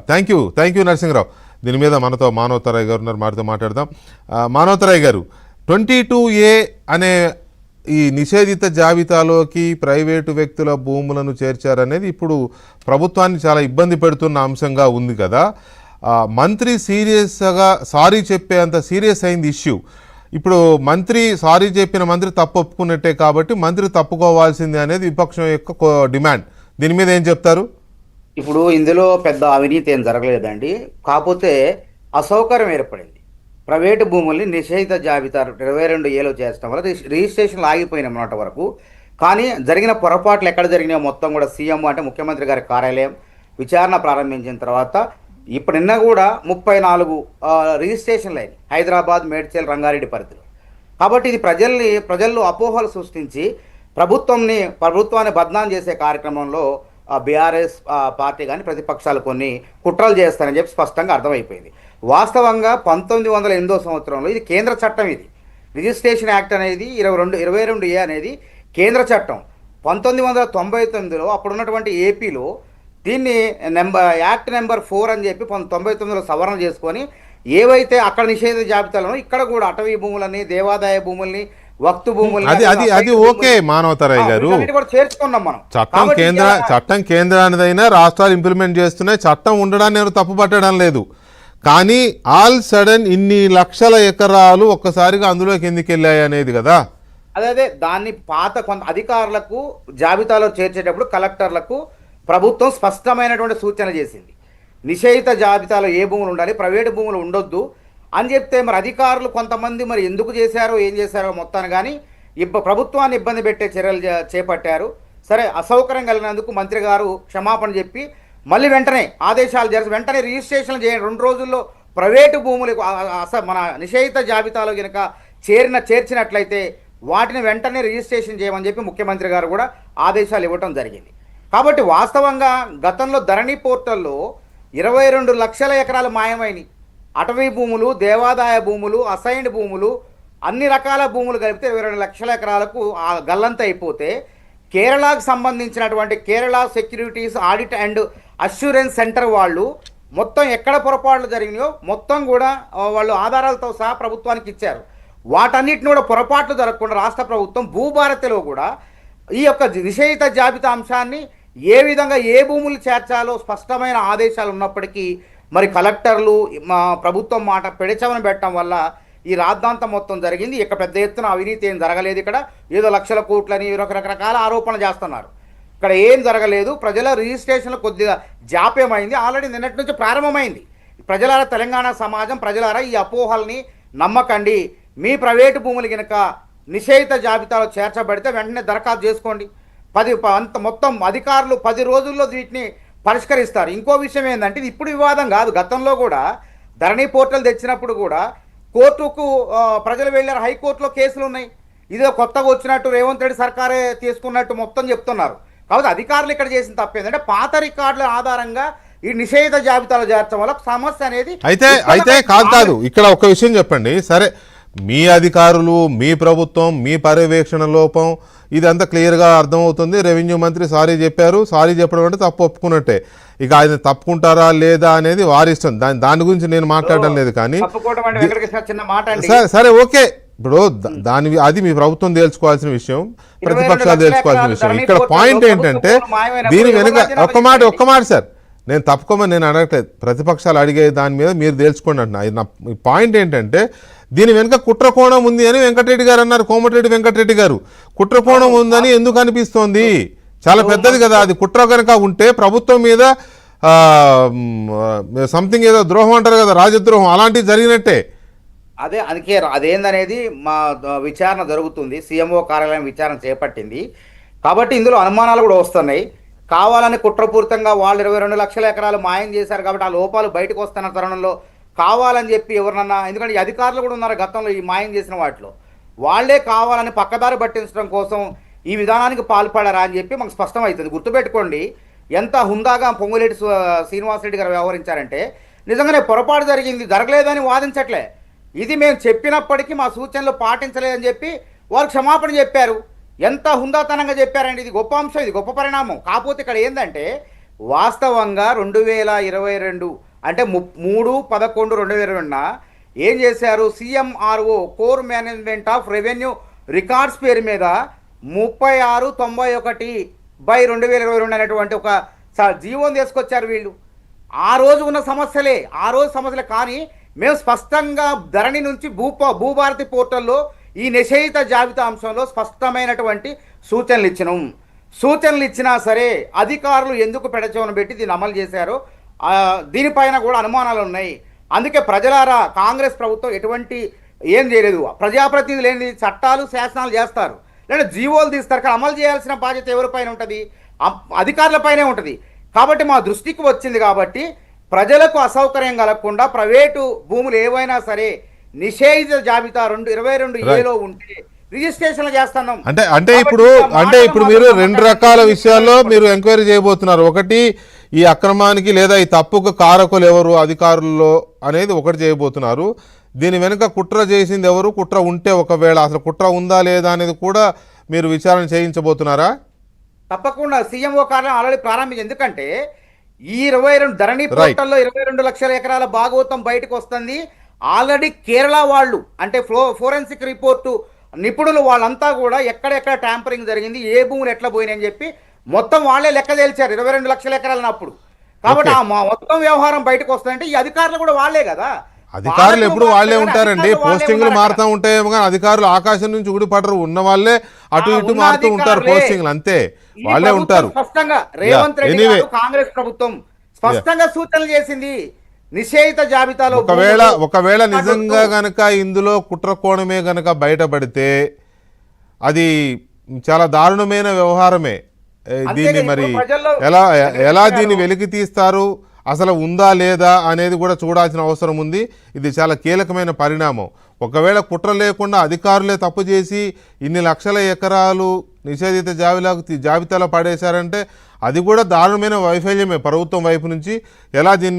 Thank you Narasimharao. దీని మీద మనతో మానవతరాయ్ గారు ఉన్నారు, వారితో మాట్లాడదాం. మానవతరాయ్ గారు, 22A అనే ఈ నిషేధిత జాబితాలోకి ప్రైవేటు వ్యక్తుల భూములను చేర్చారనేది ఇప్పుడు ప్రభుత్వాన్ని చాలా ఇబ్బంది పెడుతున్న అంశంగా ఉంది కదా. మంత్రి సీరియస్గా సారీ చెప్పేంత సీరియస్ అయింది ఇష్యూ. ఇప్పుడు మంత్రి సారీ చెప్పిన మంత్రి తప్పు ఒప్పుకున్నట్టే కాబట్టి మంత్రి తప్పుకోవాల్సిందే అనేది విపక్షం యొక్క డిమాండ్. దీని మీద ఏం చెప్తారు? ఇప్పుడు ఇందులో పెద్ద అవినీతి ఏం జరగలేదండి, కాకపోతే అసౌకర్యం ఏర్పడింది. ప్రైవేటు భూముల్ని నిషేధిత జాబితా 22Aలో చేర్చడం వల్ల రిజిస్ట్రేషన్లు ఆగిపోయినాయి మొన్నటి వరకు. కానీ జరిగిన పొరపాట్లు ఎక్కడ జరిగినాయో మొత్తం కూడా సీఎం అంటే ముఖ్యమంత్రి గారి కార్యాలయం విచారణ ప్రారంభించిన తర్వాత ఇప్పుడు నిన్న కూడా 34 రిజిస్ట్రేషన్లు అయినాయి హైదరాబాద్, మేడ్చల్, రంగారెడ్డి పరిధిలో. కాబట్టి ఇది ప్రజల్లో అపోహలు సృష్టించి ప్రభుత్వాన్ని బద్నాం చేసే కార్యక్రమంలో బీఆర్ఎస్ పార్టీ కానీ ప్రతిపక్షాలు కొన్ని కుట్రలు చేస్తారని చెప్పి స్పష్టంగా అర్థమైపోయింది. వాస్తవంగా 1908వ సంవత్సరంలో ఇది కేంద్ర చట్టం. ఇది రిజిస్ట్రేషన్ యాక్ట్ అనేది 22A అనేది కేంద్ర చట్టం. 1999లో అప్పుడున్నటువంటి ఏపీలో దీన్ని యాక్ట్ నెంబర్ 4 అని చెప్పి 1999లో సవరణ చేసుకొని ఏవైతే అక్కడ నిషేధిత జాబితాలను ఇక్కడ కూడా అటవీ భూములని, దేవాదాయ భూముల్ని, వక్తు భూములు అది ఓకే మానవతరాయ్ గారు, చేర్చుకున్నాం మనం. చట్టం కేంద్రానిదైనా రాష్ట్రాలు ఇంప్లిమెంట్ చేస్తున్నాయి, చట్టం ఉండడాన్ని ఎవరు తప్పు పట్టడం లేదు. కానీ ఆల్ సడన్ ఇన్ని లక్షల ఎకరాలు ఒక్కసారిగా అందులోకి ఎందుకు వెళ్ళాయి అనేది కదా. అదే దాన్ని కొంత అధికారులకు జాబితాలో చేర్చేటప్పుడు కలెక్టర్లకు ప్రభుత్వం స్పష్టమైనటువంటి సూచన చేసింది. నిషేధిత జాబితాలో ఏ భూములు ఉండాలి, ప్రైవేటు భూములు ఉండొద్దు అని చెప్తే మరి అధికారులు కొంతమంది మరి ఎందుకు చేశారో ఏం చేశారో మొత్తాన్ని కానీ ప్రభుత్వాన్ని ఇబ్బంది పెట్టే చర్యలు చేపట్టారు. సరే, అసౌకర్యం కలిగినందుకు మంత్రి గారు క్షమాపణ చెప్పి మళ్ళీ వెంటనే ఆదేశాలు వెంటనే రిజిస్ట్రేషన్ చేయండి. 2 రోజుల్లో ప్రైవేటు భూములు మన నిషేధిత జాబితాలో కనుక చేర్చినట్లయితే వాటిని వెంటనే రిజిస్ట్రేషన్ చేయమని చెప్పి ముఖ్యమంత్రి గారు కూడా ఆదేశాలు ఇవ్వటం జరిగింది. కాబట్టి వాస్తవంగా గతంలో ధరణి పోర్టల్లో 22 లక్షల ఎకరాలు మాయమైనవి. అటవీ భూములు, దేవాదాయ భూములు, అసైన్డ్ భూములు, అన్ని రకాల భూములు కలిపితే 22 లక్షల ఎకరాలకు గల్లంత అయిపోతే కేరళకు సంబంధించినటువంటి Kerala securities audit and assurance centre వాళ్ళు మొత్తం ఎక్కడ పొరపాట్లు జరిగినాయో మొత్తం కూడా వాళ్ళు ఆధారాలతో సహా ప్రభుత్వానికి ఇచ్చారు. వాటన్నిటిని కూడా పొరపాట్లు జరగకుండా రాష్ట్ర ప్రభుత్వం భూభారతిలో కూడా ఈ యొక్క నిషేధిత జాబితా అంశాన్ని ఏ విధంగా ఏ భూములు చేర్చాలో స్పష్టమైన ఆదేశాలు ఉన్నప్పటికీ మరి కలెక్టర్లు ప్రభుత్వం మాట పెడచవన పెట్టడం వల్ల ఈ రాద్ధాంతం మొత్తం జరిగింది. ఇక పెద్ద ఎత్తున అవినీతి ఏం జరగలేదు. ఇక్కడ ఏదో లక్షల కోట్లని రకరకాల ఆరోపణలు చేస్తున్నారు. ఇక్కడ ఏం జరగలేదు. ప్రజల రిజిస్ట్రేషన్లో కొద్దిగా జాప్యమైంది. ఆల్రెడీ నిన్నటి నుంచి ప్రారంభమైంది. ప్రజలారా, తెలంగాణ సమాజం ప్రజలారా, ఈ అపోహల్ని నమ్మకండి. మీ ప్రైవేటు భూములు కనుక నిషేధిత జాబితాలో చేర్చబడితే వెంటనే దరఖాస్తు చేసుకోండి. మొత్తం అధికారులు 10 రోజుల్లో వీటిని పరిష్కరిస్తారు. ఇంకో విషయం ఏంటంటే ఇది ఇప్పుడు వివాదం కాదు. గతంలో కూడా ధరణి పోర్టల్ తెచ్చినప్పుడు కూడా కోర్టుకు ప్రజలు వెళ్ళారు, హైకోర్టులో కేసులు ఉన్నాయి. ఇదో కొత్తగా వచ్చినట్టు రేవంత్ రెడ్డి సర్కారే తీసుకున్నట్టు మొత్తం చెప్తున్నారు. కాబట్టి అధికారులు ఇక్కడ చేసిన తప్పేందంటే పాత రికార్డుల ఆధారంగా ఈ నిషేధిత జాబితాలో చేర్చడం వల్ల సమస్య అనేది అయితే కాదు. ఇక్కడ ఒక విషయం చెప్పండి. సరే, మీ అధికారులు, మీ ప్రభుత్వం, మీ పర్యవేక్షణ లోపం ఇదంతా క్లియర్గా అర్థమవుతుంది. రెవెన్యూ మంత్రి సారీ చెప్పారు. సారీ చెప్పడం అంటే తప్పు ఒప్పుకున్నట్టే. ఇక ఆయన తప్పుకుంటారా లేదా అనేది వారి ఇష్టం. దాని గురించి నేను మాట్లాడడం లేదు. కానీ సరే ఓకే, ఇప్పుడు అది మీ ప్రభుత్వం తేల్చుకోవాల్సిన విషయం, ప్రతిపక్షాలు తేల్చుకోవాల్సిన విషయం. ఇక్కడ పాయింట్ ఏంటంటే దీని వెనుక ఒక్క మాట సార్, నేను తప్పుకోమని నేను అడగట్లేదు. ప్రతిపక్షాలు అడిగే దాని మీద మీరు తేల్చుకోండి అంటున్నా. నా పాయింట్ ఏంటంటే దీని వెనుక కుట్రకోణం ఉంది అని వెంకటరెడ్డి గారు అన్నారు. కోమటిరెడ్డి వెంకటరెడ్డి గారు కుట్రకోణం ఉందని ఎందుకు అనిపిస్తోంది? చాలా పెద్దది కదా అది. కుట్ర కనుక ఉంటే ప్రభుత్వం మీద సంథింగ్ ఏదో ద్రోహం అంటారు కదా, రాజద్రోహం, అలాంటివి జరిగినట్టే. అదేందనేది మా విచారణ జరుగుతుంది. సీఎంఓ కార్యాలయం విచారణ చేపట్టింది. కాబట్టి ఇందులో అనుమానాలు కూడా వస్తున్నాయి. కావాలని కుట్రపూరితంగా వాళ్ళు 22 లక్షల ఎకరాలు మాయం చేశారు కాబట్టి ఆ లోపాలు బయటకు వస్తున్న తరుణంలో కావాలని చెప్పి ఎవరినన్నా, ఎందుకంటే ఈ అధికారులు కూడా ఉన్నారు గతంలో ఈ మాయం చేసిన వాటిలో, వాళ్లే కావాలని పక్కదారి పట్టించడం కోసం ఈ విధానానికి పాల్పడారా అని చెప్పి మాకు స్పష్టమవుతుంది. గుర్తుపెట్టుకోండి, ఎంత హుందాగా పొంగులేటి శ్రీనివాసరెడ్డి గారు వ్యవహరించారంటే నిజంగానే పొరపాటు జరగలేదని వాదించట్లే. ఇది మేము చెప్పినప్పటికీ మా సూచనలు పాటించలేదని చెప్పి వారు క్షమాపణ చెప్పారు. ఎంత హుందాతనంగా చెప్పారండి. ఇది గొప్ప అంశం, ఇది గొప్ప పరిణామం. కాకపోతే ఇక్కడ ఏంటంటే వాస్తవంగా 2022 అంటే 3/11/2022 ఏం చేశారు? CMRO core management of revenue records పేరు మీద 3691/2022 అనేటువంటి ఒక జీవోని తీసుకొచ్చారు వీళ్ళు. ఆ రోజు ఉన్న సమస్యలే కానీ మేము స్పష్టంగా ధరణి నుంచి భూభారతి పోర్టల్లో ఈ నిషేధిత జాబితా అంశంలో స్పష్టమైనటువంటి సూచనలు ఇచ్చినా సరే అధికారులు ఎందుకు పెడచెవిన పెట్టి దీన్ని అమలు చేశారో దీనిపైన కూడా అనుమానాలు ఉన్నాయి. అందుకే ప్రజలారా, కాంగ్రెస్ ప్రభుత్వం ఎటువంటి ఏం చేయలేదు. ప్రజాప్రతినిధులు ఏంటి, చట్టాలు శాసనాలు చేస్తారు, లేదా జీవోలు తీస్తారు, కానీ అమలు చేయాల్సిన బాధ్యత ఎవరిపైన ఉంటుంది? అధికారులపైనే ఉంటుంది. కాబట్టి మా దృష్టికి వచ్చింది కాబట్టి ప్రజలకు అసౌకర్యం కలగకుండా ప్రైవేటు భూములు ఏవైనా సరే నిషేధిత జాబితా 22A ఉంటే రిజిస్ట్రేషన్లు చేస్తున్నాం. అంటే ఇప్పుడు మీరు రెండు రకాల విషయాల్లో మీరు ఎంక్వైరీ చేయబోతున్నారు. ఒకటి, ఈ అక్రమానికి లేదా ఈ తప్పుకు కారకులు ఎవరు అధికారుల్లో అనేది ఒకటి చేయబోతున్నారు. దీని వెనుక కుట్ర చేసింది ఎవరు, కుట్ర ఉంటే ఒకవేళ అసలు కుట్ర ఉందా లేదా అనేది కూడా మీరు విచారణ చేయించబోతున్నారా? తప్పకుండా CMO కార్యాలయం ఆల్రెడీ ప్రారంభించింది. ఎందుకంటే ఈ 22 ధరణి పోర్టల్లో 22 లక్షల ఎకరాల భాగవతం బయటకు వస్తుంది. ఆల్రెడీ కేరళ వాళ్ళు అంటే ఫోరెన్సిక్ రిపోర్టు నిపుణులు వాళ్ళంతా కూడా ఎక్కడెక్కడ ట్యాంపరింగ్ జరిగింది, ఏ భూములు ఎట్లా పోయినాయని చెప్పి మొత్తం వాళ్ళే లెక్క తేల్చారు 22 లక్షల ఎకరాలను అప్పుడు. కాబట్టి ఆ మొత్తం వ్యవహారం బయటకు వస్తుందంటే ఈ అధికారులు కూడా వాళ్ళే కదా. అధికారులు ఎప్పుడు వాళ్ళే ఉంటారండి, పోస్టింగ్లు మారుతూ ఉంటాయేమో కానీ అధికారులు ఆకాశం నుంచి ఊడిపడరు, ఉన్న వాళ్ళే అటు ఇటు మారుతూ ఉంటారు పోస్టింగ్లు, అంతే వాళ్ళే ఉంటారు. స్పష్టంగా రేవంత్ రెడ్డి గారు కాంగ్రెస్ ప్రభుత్వం స్పష్టంగా సూచనలు చేసింది. నిషేధిత జాబితాలో ఒకవేళ నిజంగా గనక ఇందులో కుట్ర కోణమే గనక బయటపడితే అది చాలా దారుణమైన వ్యవహారమే. దీన్ని మరి ఎలా దీన్ని వెలికి తీస్తారు, అసలు ఉందా లేదా అనేది కూడా చూడాల్సిన అవసరం ఉంది. ఇది చాలా కీలకమైన పరిణామం. ఒకవేళ కుట్ర లేకుండా అధికారులే తప్పు చేసి ఇన్ని లక్షల ఎకరాలు నిషేధిత జాబితాలో పడేశారంటే అది కూడా దారుణమైన వైఫల్యమే ప్రభుత్వం వైపు నుంచి. ఎలా దీన్ని